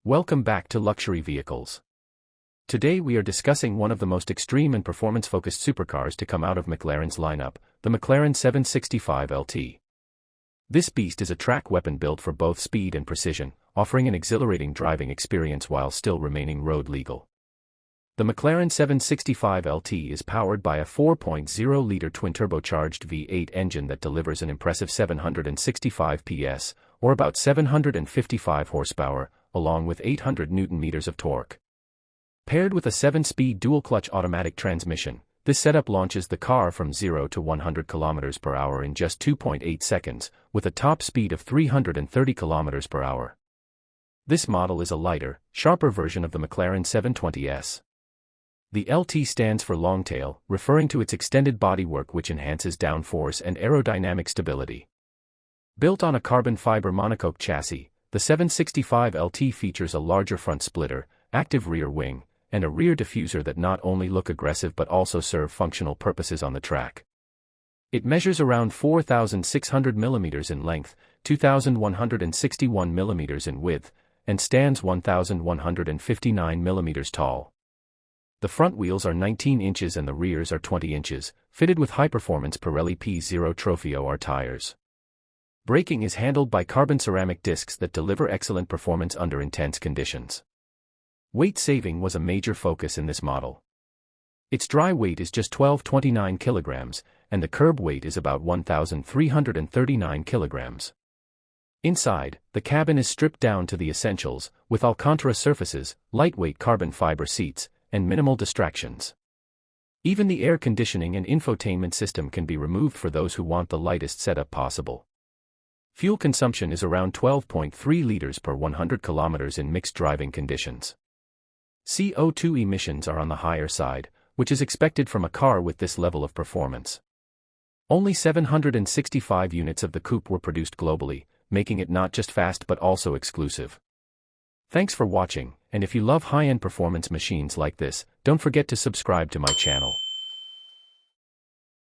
Welcome back to Luxury Vehicles. Today we are discussing one of the most extreme and performance-focused supercars to come out of McLaren's lineup, the McLaren 765LT. This beast is a track weapon built for both speed and precision, offering an exhilarating driving experience while still remaining road legal. The McLaren 765LT is powered by a 4.0-liter twin-turbocharged V8 engine that delivers an impressive 765 PS, or about 755 horsepower, along with 800 Nm of torque. Paired with a 7-speed dual-clutch automatic transmission, this setup launches the car from 0 to 100 km per hour in just 2.8 seconds, with a top speed of 330 km per hour. This model is a lighter, sharper version of the McLaren 720S. The LT stands for Longtail, referring to its extended bodywork which enhances downforce and aerodynamic stability. Built on a carbon fiber monocoque chassis, the 765LT features a larger front splitter, active rear wing, and a rear diffuser that not only look aggressive but also serve functional purposes on the track. It measures around 4,600 mm in length, 2,161 mm in width, and stands 1,159 mm tall. The front wheels are 19 inches and the rears are 20 inches, fitted with high-performance Pirelli P0 Trofeo R tires. Braking is handled by carbon ceramic discs that deliver excellent performance under intense conditions. Weight saving was a major focus in this model. Its dry weight is just 1,229 kilograms, and the curb weight is about 1,339 kilograms. Inside, the cabin is stripped down to the essentials, with Alcantara surfaces, lightweight carbon fiber seats, and minimal distractions. Even the air conditioning and infotainment system can be removed for those who want the lightest setup possible. Fuel consumption is around 12.3 liters per 100 kilometers in mixed driving conditions. CO2 emissions are on the higher side, which is expected from a car with this level of performance. Only 765 units of the coupe were produced globally, making it not just fast but also exclusive. Thanks for watching, and if you love high-end performance machines like this, don't forget to subscribe to my channel.